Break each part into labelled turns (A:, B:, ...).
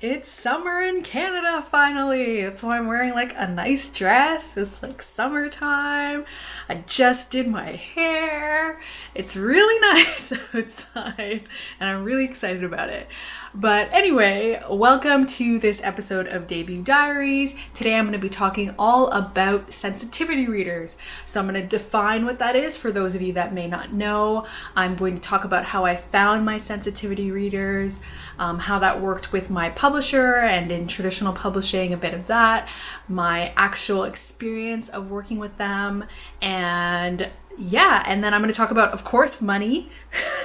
A: It's summer in Canada finally. That's why I'm wearing like a nice dress. It's like summertime. I just did my hair. It's really nice outside and I'm really excited about it. But anyway, welcome to this episode of Debut Diaries. Today I'm going to be talking all about sensitivity readers. So I'm going to define what that is for those of you that may not know. I'm going to talk about how I found my sensitivity readers, how that worked with my publisher and in traditional publishing, a bit of that, my actual experience of working with them, and then I'm going to talk about, of course, money,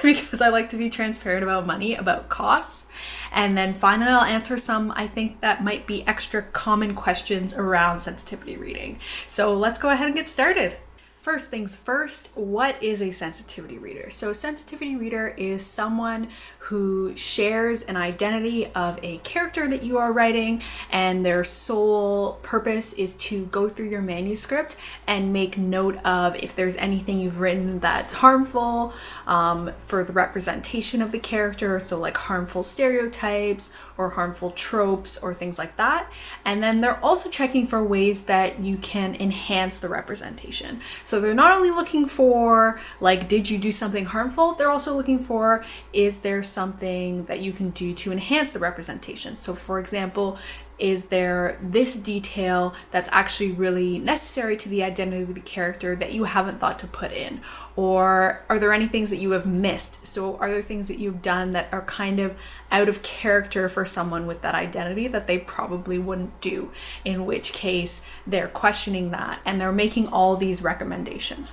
A: because I like to be transparent about money, about costs. And then finally, I'll answer some, I think, that might be extra common questions around sensitivity reading. So let's go ahead and get started. First things first, what is a sensitivity reader? So a sensitivity reader is someone who shares an identity of a character that you are writing, and their sole purpose is to go through your manuscript and make note of if there's anything you've written that's harmful for the representation of the character, so like harmful stereotypes or harmful tropes or things like that. And then they're also checking for ways that you can enhance the representation. So they're not only looking for, like, did you do something harmful? They're also looking for, is there something that you can do to enhance the representation? So for example, is there this detail that's actually really necessary to the identity of the character that you haven't thought to put in? Or are there any things that you have missed? So are there things that you've done that are kind of out of character for someone with that identity that they probably wouldn't do? In which case they're questioning that and they're making all these recommendations.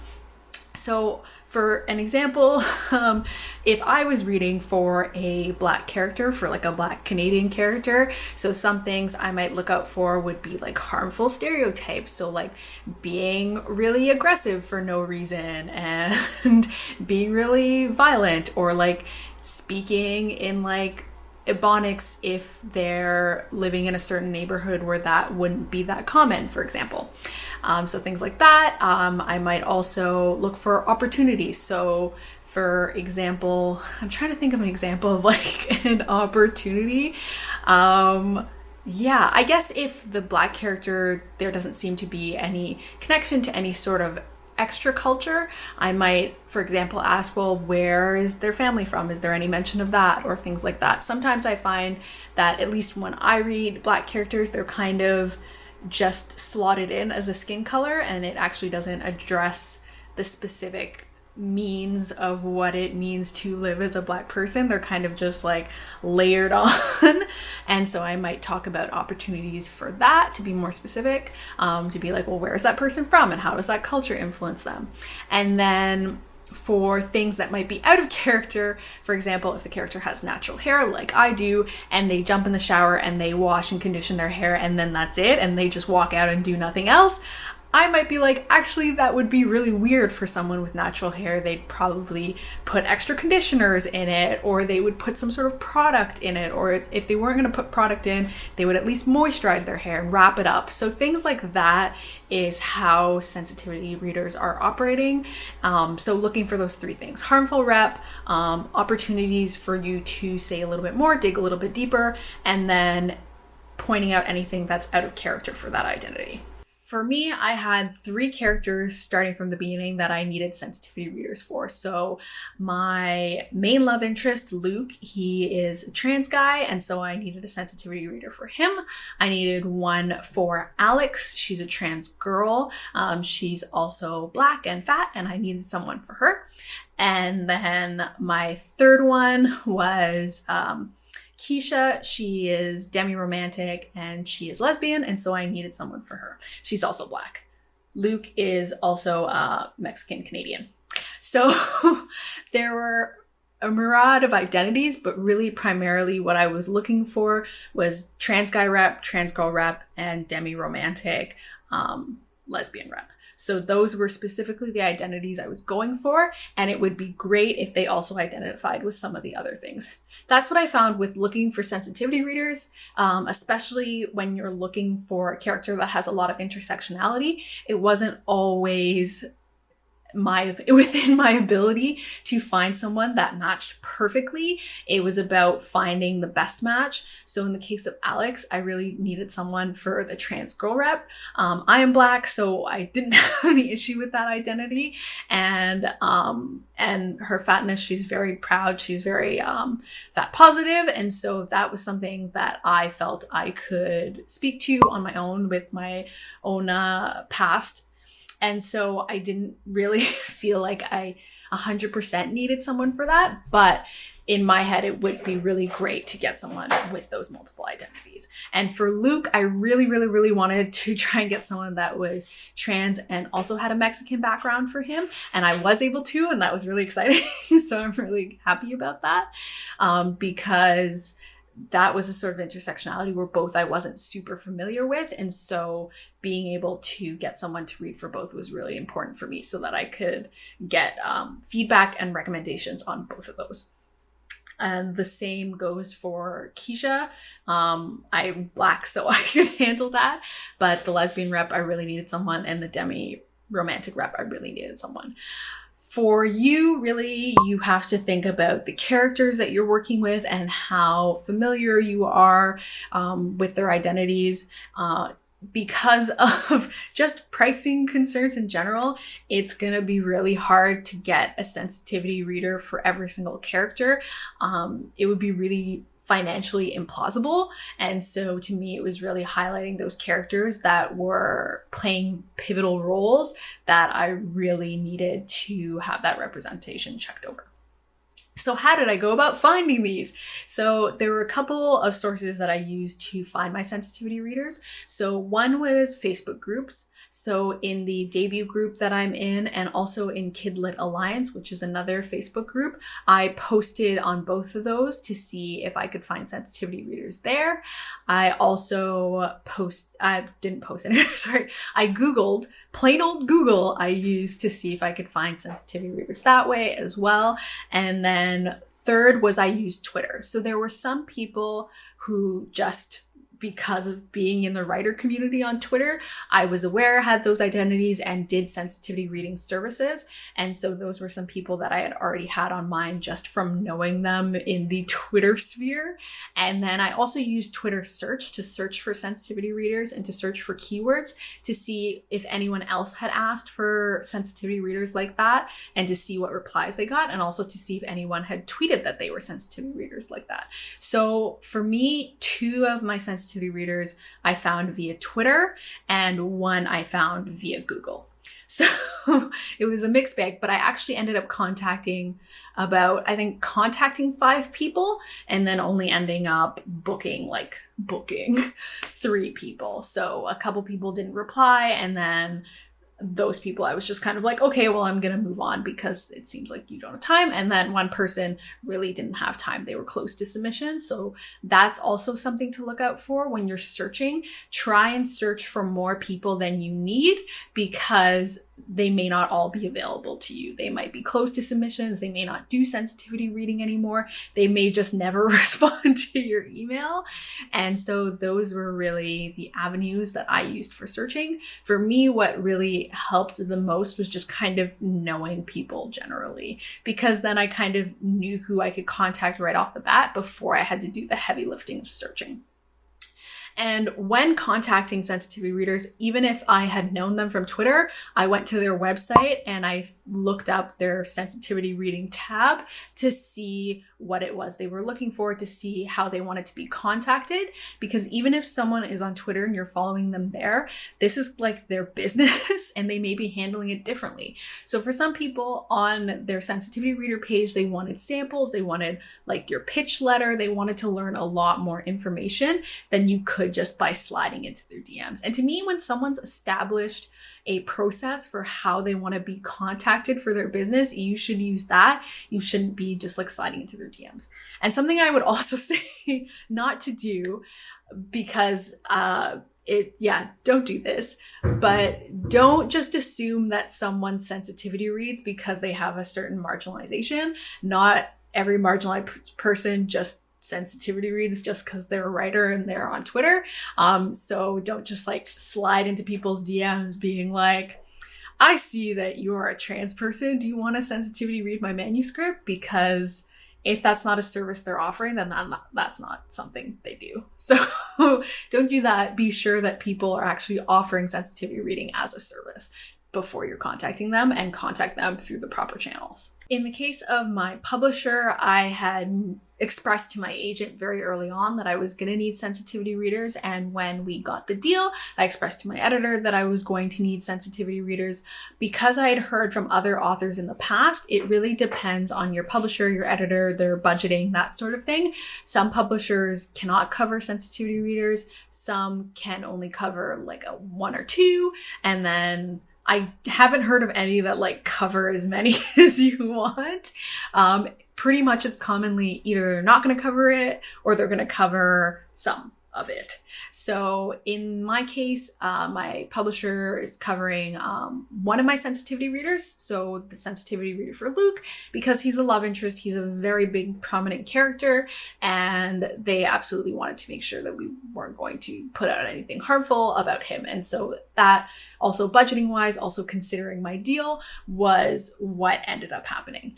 A: So for an example, if I was reading for a Black character, for like a Black Canadian character, so some things I might look out for would be like harmful stereotypes. So like being really aggressive for no reason and being really violent, or like speaking in like Ebonics if they're living in a certain neighborhood where that wouldn't be that common, for example. So things like that. I might also look for opportunities. So for example, I'm trying to think of an example of like an opportunity. I guess if the Black character, there doesn't seem to be any connection to any sort of extra culture, I might, for example, ask, well, where is their family from? Is there any mention of that? Or things like that. Sometimes I find that, at least when I read Black characters, they're kind of just slotted in as a skin color, and it actually doesn't address the specific means of what it means to live as a Black person. They're kind of just like layered on. And so I might talk about opportunities for that, to be more specific, to be like, well, where is that person from and how does that culture influence them? And then for things that might be out of character, for example, if the character has natural hair like I do, and they jump in the shower and they wash and condition their hair and then that's it, and they just walk out and do nothing else, I might be like, actually, that would be really weird for someone with natural hair. They'd probably put extra conditioners in it, or they would put some sort of product in it, or if they weren't going to put product in, they would at least moisturize their hair and wrap it up. So things like that is how sensitivity readers are operating. So looking for those three things: harmful rep, opportunities for you to say a little bit more, dig a little bit deeper, and then pointing out anything that's out of character for that identity. For me, I had three characters starting from the beginning that I needed sensitivity readers for. So my main love interest, Luke, he is a trans guy, and so I needed a sensitivity reader for him. I needed one for Alex. She's a trans girl. She's also Black and fat, and I needed someone for her. And then my third one was Keisha. She is demi-romantic and she is lesbian, and so I needed someone for her. She's also Black. Luke is also Mexican Canadian. So there were a myriad of identities, but really primarily what I was looking for was trans guy rep, trans girl rep, and demi-romantic lesbian rep. So those were specifically the identities I was going for, and it would be great if they also identified with some of the other things. That's what I found with looking for sensitivity readers, especially when you're looking for a character that has a lot of intersectionality. It wasn't always within my ability to find someone that matched perfectly. It was about finding the best match. So in the case of Alex, I really needed someone for the trans girl rep. I am Black, so I didn't have any issue with that identity. And her fatness, she's very proud. She's very fat positive. And so that was something that I felt I could speak to on my own with my own past. And so I didn't really feel like I 100% needed someone for that. But in my head, it would be really great to get someone with those multiple identities. And for Luke, I really, really, really wanted to try and get someone that was trans and also had a Mexican background for him. And I was able to, and that was really exciting. So I'm really happy about that, because that was a sort of intersectionality where both I wasn't super familiar with. And so being able to get someone to read for both was really important for me so that I could get feedback and recommendations on both of those. And the same goes for Keisha. I'm Black, so I could handle that. But the lesbian rep, I really needed someone. And the demi romantic rep, I really needed someone. For you, really, you have to think about the characters that you're working with and how familiar you are with their identities. Because of just pricing concerns in general, it's going to be really hard to get a sensitivity reader for every single character. It would be really financially implausible. And so to me, it was really highlighting those characters that were playing pivotal roles that I really needed to have that representation checked over. So how did I go about finding these? So there were a couple of sources that I used to find my sensitivity readers. So one was Facebook groups. So in the debut group that I'm in, and also in Kidlit Alliance, which is another Facebook group, I posted on both of those to see if I could find sensitivity readers there. I also I Googled, plain old Google I used to see if I could find sensitivity readers that way as well. And then third was I used Twitter. So there were some people who just, because of being in the writer community on Twitter, I was aware had those identities and did sensitivity reading services. And so those were some people that I had already had on mine just from knowing them in the Twitter sphere. And then I also used Twitter search to search for sensitivity readers and to search for keywords to see if anyone else had asked for sensitivity readers like that and to see what replies they got, and also to see if anyone had tweeted that they were sensitivity readers like that. So for me, two of my sensitivity readers I found via Twitter and one I found via Google. So it was a mixed bag, but I actually ended up contacting 5 people and then only ending up booking 3 people. So a couple people didn't reply, and then those people I was just kind of like, okay, well, I'm gonna move on because it seems like you don't have time. And then one person really didn't have time. They were close to submission. So that's also something to look out for when you're searching. Try and search for more people than you need, because they may not all be available to you. They might be close to submissions. They may not do sensitivity reading anymore. They may just never respond to your email. And so those were really the avenues that I used for searching. For me, what really helped the most was just kind of knowing people generally, because then I kind of knew who I could contact right off the bat before I had to do the heavy lifting of searching. And when contacting sensitivity readers, even if I had known them from Twitter, I went to their website and I looked up their sensitivity reading tab to see what it was they were looking for, to see how they wanted to be contacted. Because even if someone is on Twitter and you're following them there, this is like their business and they may be handling it differently. So for some people on their sensitivity reader page, they wanted samples, they wanted like your pitch letter, they wanted to learn a lot more information than you could just by sliding into their DMs. And to me, when someone's established a process for how they want to be contacted for their business, you should use that. You shouldn't be just like sliding into their DMs. And something I would also say not to do, because don't do this, but don't just assume that someone's sensitivity reads because they have a certain marginalization. Not every marginalized person just sensitivity reads just because they're a writer and they're on Twitter. So don't just like slide into people's DMs being like, I see that you're a trans person. Do you want to sensitivity read my manuscript? Because if that's not a service they're offering, then that's not something they do. So don't do that. Be sure that people are actually offering sensitivity reading as a service before you're contacting them, and contact them through the proper channels. In the case of my publisher, I had expressed to my agent very early on that I was going to need sensitivity readers. And when we got the deal, I expressed to my editor that I was going to need sensitivity readers. Because I had heard from other authors in the past, it really depends on your publisher, your editor, their budgeting, that sort of thing. Some publishers cannot cover sensitivity readers. Some can only cover like a 1 or 2. And then I haven't heard of any that like cover as many as you want. Pretty much it's commonly either they're not going to cover it or they're going to cover some of it. So in my case, my publisher is covering one of my sensitivity readers. So the sensitivity reader for Luke, because he's a love interest, he's a very big prominent character, and they absolutely wanted to make sure that we weren't going to put out anything harmful about him. And so that also, budgeting wise, also considering my deal, was what ended up happening.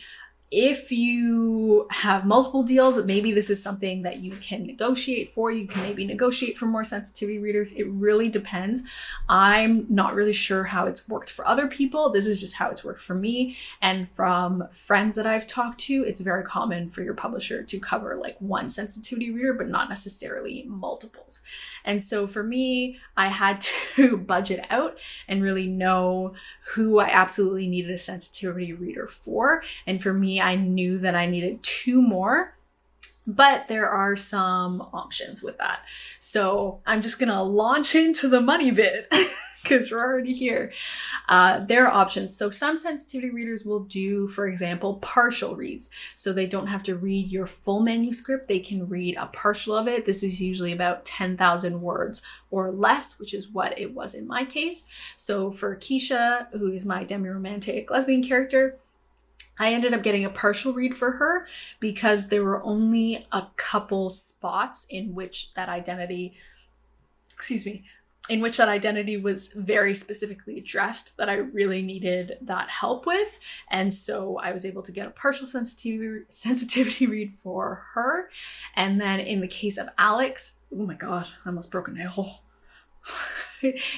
A: If you have multiple deals, maybe this is something that you can negotiate for. You can maybe negotiate for more sensitivity readers. It really depends. I'm not really sure how it's worked for other people. This is just how it's worked for me. And from friends that I've talked to, it's very common for your publisher to cover like one sensitivity reader, but not necessarily multiples. And so for me, I had to budget out and really know who I absolutely needed a sensitivity reader for. And for me, I knew that I needed 2 more, but there are some options with that. So I'm just gonna launch into the money bit because we're already here. There are options. So some sensitivity readers will do, for example, partial reads. So they don't have to read your full manuscript. They can read a partial of it. This is usually about 10,000 words or less, which is what it was in my case. So for Keisha, who is my demi-romantic lesbian character, I ended up getting a partial read for her because there were only a couple spots in which that identity, was very specifically addressed that I really needed that help with. And so I was able to get a partial sensitivity read for her. And then in the case of Alex, oh my God, I almost broke a nail.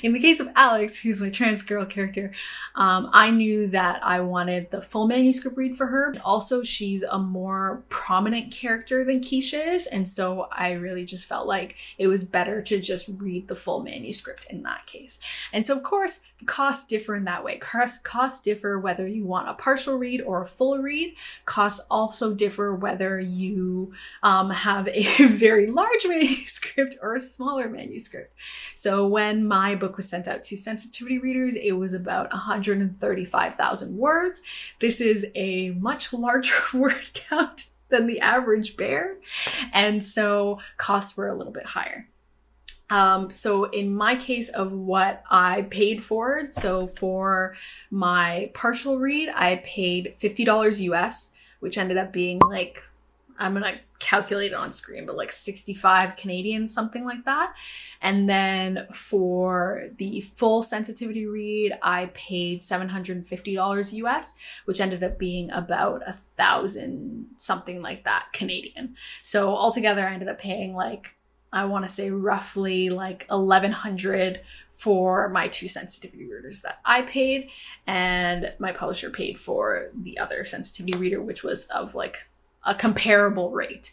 A: In the case of Alex, who's my trans girl character, I knew that I wanted the full manuscript read for her. Also, she's a more prominent character than Keisha is, and so I really just felt like it was better to just read the full manuscript in that case. And so, of course, costs differ in that way. Costs differ whether you want a partial read or a full read. Costs also differ whether you have a very large manuscript or a smaller manuscript. So when my book was sent out to sensitivity readers, it was about 135,000 words. This is a much larger word count than the average bear, and so costs were a little bit higher. So in my case of what I paid for it, so for my partial read, I paid $50 US, which ended up being like, I'm gonna calculate it on screen, but like 65 Canadian, something like that. And then for the full sensitivity read, I paid $750 US, which ended up being about 1,000, something like that Canadian. So altogether, I ended up paying like, I want to say roughly like 1,100 for my 2 sensitivity readers that I paid, and my publisher paid for the other sensitivity reader, which was of like a comparable rate.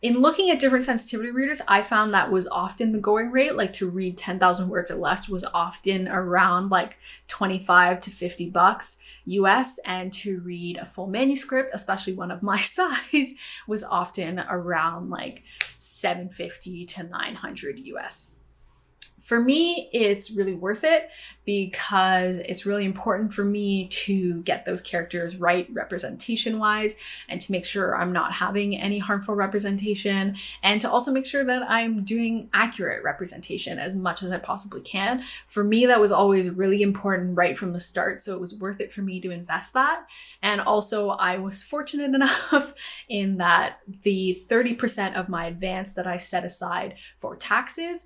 A: In looking at different sensitivity readers, I found that was often the going rate, like to read 10,000 words or less was often around like 25 to $50 US, and to read a full manuscript, especially one of my size, was often around like 750 to 900 US. For me, it's really worth it because it's really important for me to get those characters right representation-wise, and to make sure I'm not having any harmful representation, and to also make sure that I'm doing accurate representation as much as I possibly can. For me, that was always really important right from the start, so it was worth it for me to invest that. And also, I was fortunate enough in that the 30% of my advance that I set aside for taxes,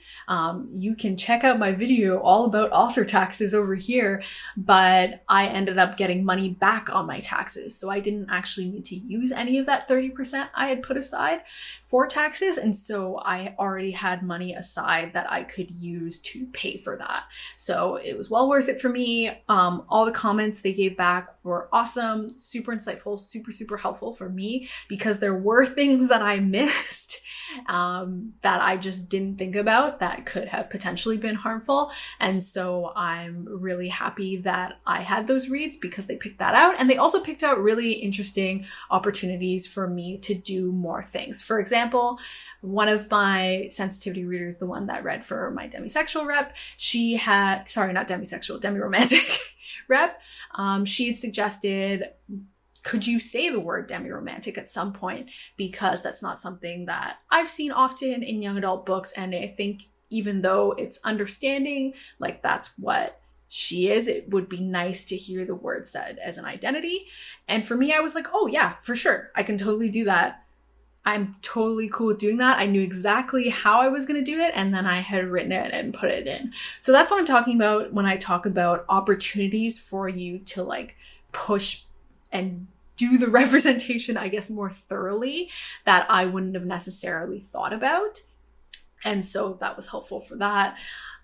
A: you can can check out my video all about author taxes over here, but I ended up getting money back on my taxes. So I didn't actually need to use any of that 30% I had put aside for taxes. And so I already had money aside that I could use to pay for that. So it was well worth it for me. All the comments they gave back were awesome, super insightful, super, super helpful for me, because there were things that I missed that I just didn't think about that could have potentially been harmful. And so I'm really happy that I had those reads, because they picked that out. And they also picked out really interesting opportunities for me to do more things. For example, one of my sensitivity readers, the one that read for my demisexual rep, she had, sorry, not demisexual, demiromantic rep, she had suggested, could you say the word demiromantic at some point? Because that's not something that I've seen often in young adult books. And I think even though it's understanding, like that's what she is, it would be nice to hear the word said as an identity. And for me, I was like, oh yeah, for sure, I can totally do that. I'm totally cool with doing that. I knew exactly how I was going to do it, and then I had written it and put it in. So that's what I'm talking about when I talk about opportunities for you to like push and do the representation, I guess, more thoroughly that I wouldn't have necessarily thought about. And so that was helpful for that.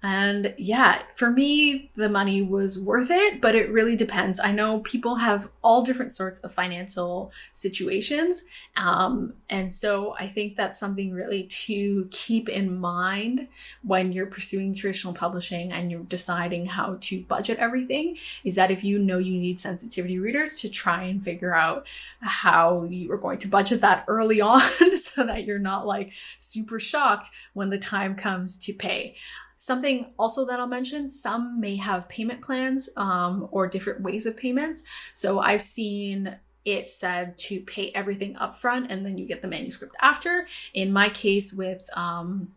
A: And yeah, for me, the money was worth it, but it really depends. I know people have all different sorts of financial situations. And so I think that's something really to keep in mind when you're pursuing traditional publishing and you're deciding how to budget everything, is that if you know you need sensitivity readers, to try and figure out how you are going to budget that early on so that you're not like super shocked when the time comes to pay. Something also that I'll mention, some may have payment plans or different ways of payments. So I've seen it said to pay everything up front and then you get the manuscript after. In my case with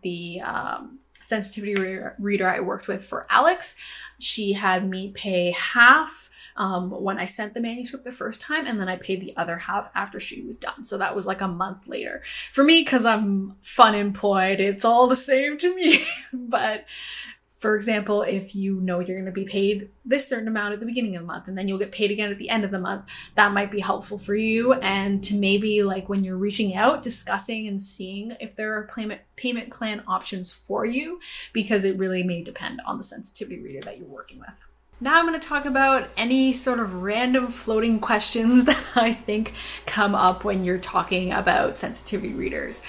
A: the sensitivity reader I worked with for Alex, she had me pay half when I sent the manuscript the first time, and then I paid the other half after she was done. So that was like a month later. For me, because I'm fun employed, it's all the same to me. But for example, if you know you're going to be paid this certain amount at the beginning of the month, and then you'll get paid again at the end of the month, that might be helpful for you. And to maybe like when you're reaching out, discussing and seeing if there are payment plan options for you, because it really may depend on the sensitivity reader that you're working with. Now I'm going to talk about any sort of random floating questions that I think come up when you're talking about sensitivity readers.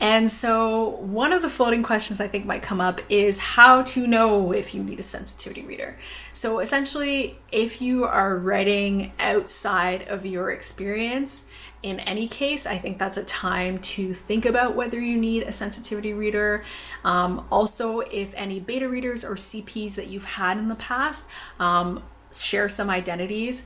A: And so one of the floating questions I think might come up is how to know if you need a sensitivity reader. So essentially, if you are writing outside of your experience, in any case, I think that's a time to think about whether you need a sensitivity reader. Also, if any beta readers or CPs that you've had in the past share some identities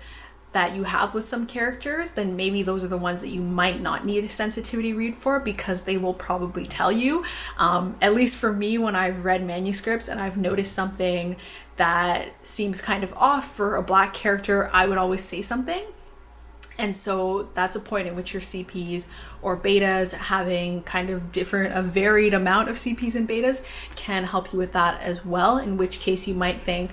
A: that you have with some characters, then maybe those are the ones that you might not need a sensitivity read for, because they will probably tell you. At least for me, when I've read manuscripts and I've noticed something that seems kind of off for a Black character, I would always say something. And so that's a point in which your CPs or betas, having kind of a varied amount of CPs and betas, can help you with that as well, in which case you might think,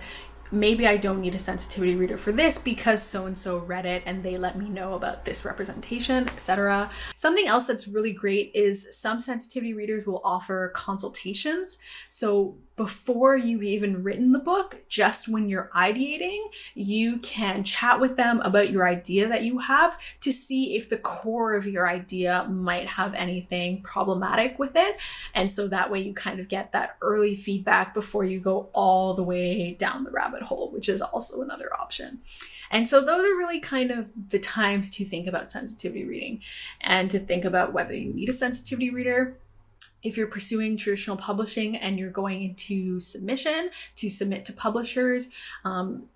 A: maybe I don't need a sensitivity reader for this because so-and-so read it and they let me know about this representation, etc. Something else that's really great is some sensitivity readers will offer consultations. So before you've even written the book, just when you're ideating, you can chat with them about your idea that you have to see if the core of your idea might have anything problematic with it. And so that way you kind of get that early feedback before you go all the way down the rabbit hole, which is also another option. And so those are really kind of the times to think about sensitivity reading and to think about whether you need a sensitivity reader. If you're pursuing traditional publishing and you're going into submission to submit to publishers,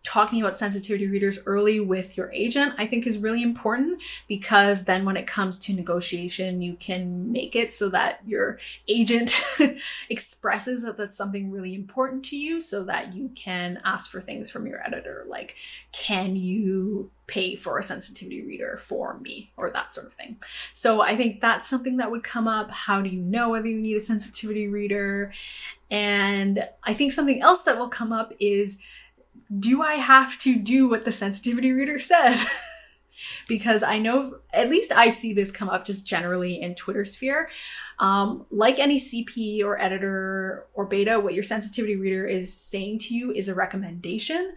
A: talking about sensitivity readers early with your agent, I think is really important, because then when it comes to negotiation, you can make it so that your agent expresses that that's something really important to you, so that you can ask for things from your editor, like, can you pay for a sensitivity reader for me, or that sort of thing. So I think that's something that would come up. How do you know whether you need a sensitivity reader. And I think something else that will come up is, do I have to do what the sensitivity reader said? Because I know, at least I see this come up just generally in Twitter sphere. Like any CP or editor or beta, what your sensitivity reader is saying to you is a recommendation.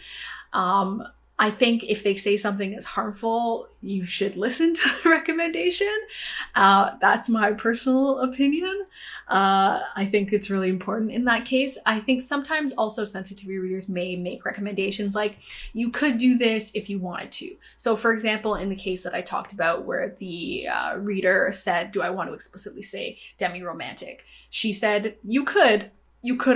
A: I think if they say something is harmful, you should listen to the recommendation. That's my personal opinion. I think it's really important in that case. I think sometimes also sensitivity readers may make recommendations like, you could do this if you wanted to. So for example, in the case that I talked about where the reader said, do I want to explicitly say demi-romantic? She said, you could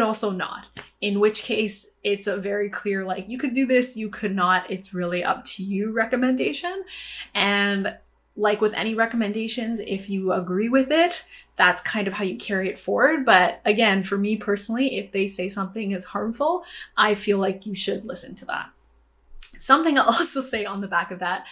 A: also not. In which case, it's a very clear, like, you could do this, you could not. It's really up to you recommendation. And like with any recommendations, if you agree with it, that's kind of how you carry it forward. But again, for me personally, if they say something is harmful, I feel like you should listen to that. Something I'll also say on the back of that,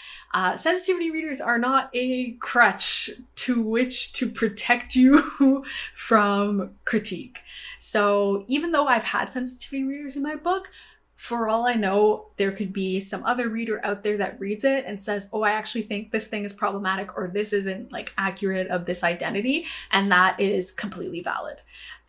A: sensitivity readers are not a crutch to which to protect you from critique. So even though I've had sensitivity readers in my book, for all I know, there could be some other reader out there that reads it and says, oh, I actually think this thing is problematic, or this isn't like accurate of this identity. And that is completely valid.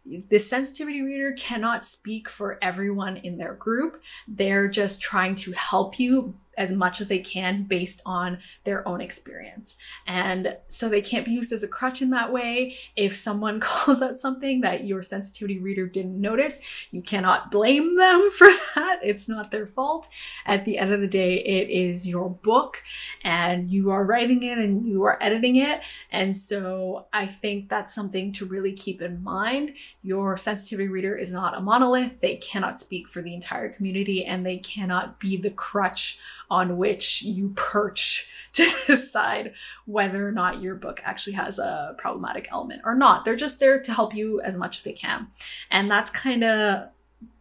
A: The sensitivity reader cannot speak for everyone in their group. They're just trying to help you as much as they can based on their own experience. And so they can't be used as a crutch in that way. If someone calls out something that your sensitivity reader didn't notice, you cannot blame them for that. It's not their fault. At the end of the day, it is your book and you are writing it and you are editing it. And so I think that's something to really keep in mind. Your sensitivity reader is not a monolith. They cannot speak for the entire community, and they cannot be the crutch on which you perch to decide whether or not your book actually has a problematic element or not. They're just there to help you as much as they can. And that's kind of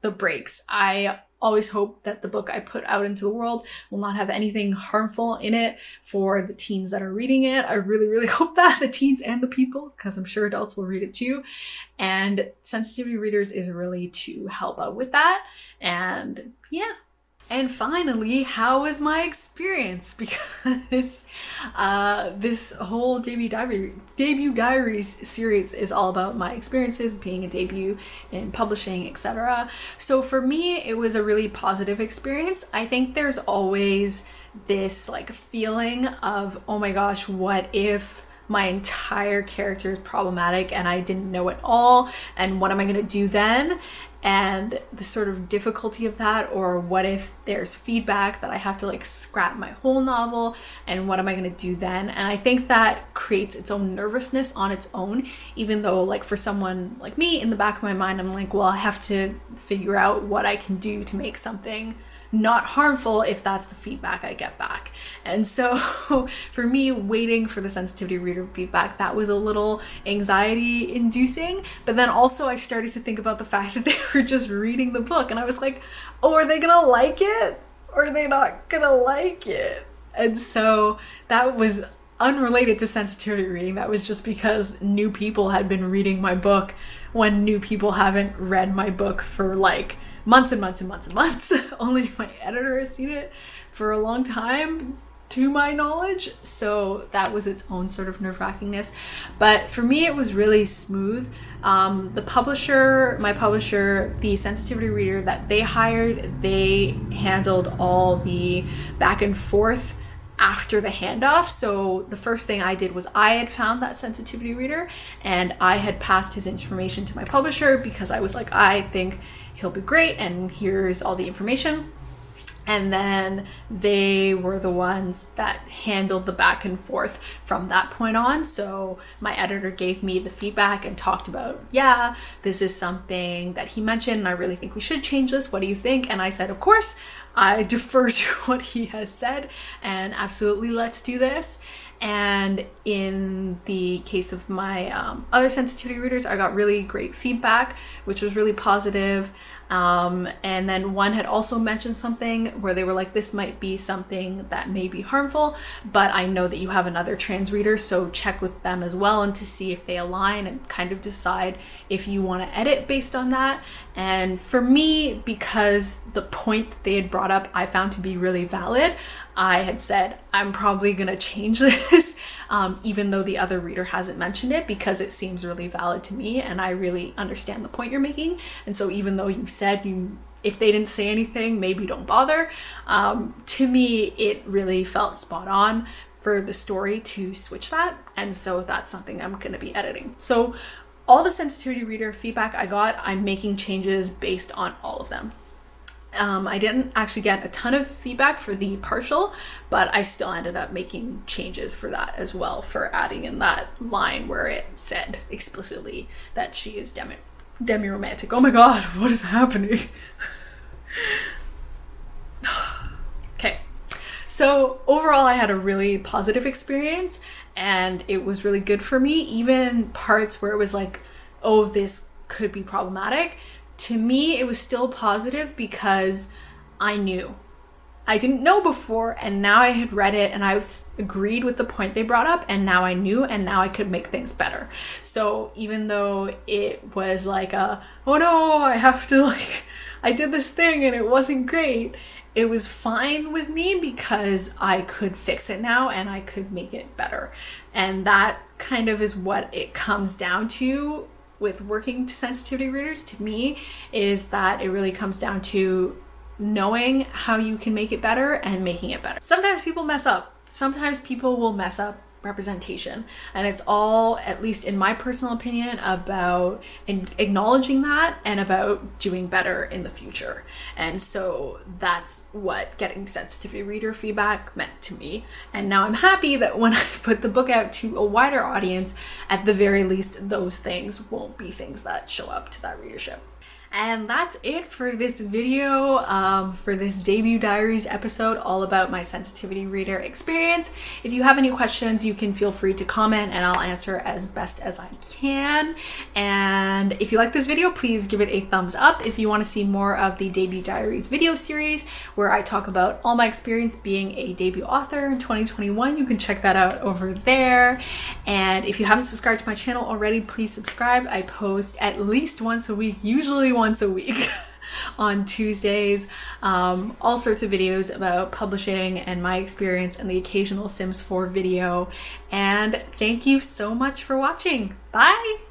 A: the breaks. I always hope that the book I put out into the world will not have anything harmful in it for the teens that are reading it. I really, really hope that, the teens and the people, because I'm sure adults will read it too. And sensitivity readers is really to help out with that. And yeah. And finally, how was my experience? Because this whole Debut Diaries series is all about my experiences being a debut in publishing, etc. So for me, it was a really positive experience. I think there's always this like feeling of, oh my gosh, what if my entire character is problematic and I didn't know it all, and what am I going to do then? And the sort of difficulty of that, or what if there's feedback that I have to like scrap my whole novel, and what am I going to do then? And I think that creates its own nervousness on its own, even though like for someone like me, in the back of my mind, I'm like, well, I have to figure out what I can do to make something not harmful if that's the feedback I get back. And so for me, waiting for the sensitivity reader feedback, that was a little anxiety inducing. But then also I started to think about the fact that they were just reading the book, and I was like, oh, are they gonna like it? Or are they not gonna like it? And so that was unrelated to sensitivity reading. That was just because new people had been reading my book when new people haven't read my book for like months and months and months and months. Only my editor has seen it for a long time, to my knowledge. So that was its own sort of nerve-wrackingness. But for me, it was really smooth. My publisher, the sensitivity reader that they hired, they handled all the back and forth after the handoff. So the first thing I did was I had found that sensitivity reader, and I had passed his information to my publisher because I was like, I think he'll be great, and here's all the information. And then they were the ones that handled the back and forth from that point on. So my editor gave me the feedback and talked about, yeah, this is something that he mentioned, and I really think we should change this. What do you think? And I said, of course, I defer to what he has said, and absolutely let's do this. And in the case of my other sensitivity readers, I got really great feedback, which was really positive. And then one had also mentioned something where they were like, this might be something that may be harmful, but I know that you have another trans reader, so check with them as well, and to see if they align and kind of decide if you want to edit based on that. And for me, because the point that they had brought up I found to be really valid, I had said, I'm probably going to change this, even though the other reader hasn't mentioned it, because it seems really valid to me and I really understand the point you're making. And so even though you've said if they didn't say anything, maybe don't bother, to me, it really felt spot on for the story to switch that. And so that's something I'm going to be editing. So all the sensitivity reader feedback I got, I'm making changes based on all of them. I didn't actually get a ton of feedback for the partial, but I still ended up making changes for that as well, for adding in that line where it said explicitly that she is demi-romantic. Oh my god, what is happening? Okay, so overall I had a really positive experience, and it was really good for me. Even parts where it was like, oh, this could be problematic, to me, it was still positive because I knew. I didn't know before, and now I had read it and I agreed with the point they brought up, and now I knew, and now I could make things better. So even though it was like oh no, I did this thing and it wasn't great, it was fine with me because I could fix it now and I could make it better. And that kind of is what it comes down to with working to sensitivity readers, to me, is that it really comes down to knowing how you can make it better and making it better. Sometimes people mess up. Sometimes people will mess up representation, and it's all, at least in my personal opinion, about acknowledging that and about doing better in the future. And so that's what getting sensitivity reader feedback meant to me. And now I'm happy that when I put the book out to a wider audience, at the very least those things won't be things that show up to that readership. And that's it for this video, for this debut diaries episode all about my sensitivity reader experience. If you have any questions, you can feel free to comment and I'll answer as best as I can. And if you like this video, please give it a thumbs up. If you want to see more of the debut diaries video series where I talk about all my experience being a debut author in 2021, you can check that out over there. And if you haven't subscribed to my channel already, please subscribe. I post at least once a week, usually once a week on Tuesdays, all sorts of videos about publishing and my experience, and the occasional Sims 4 video. And thank you so much for watching. Bye!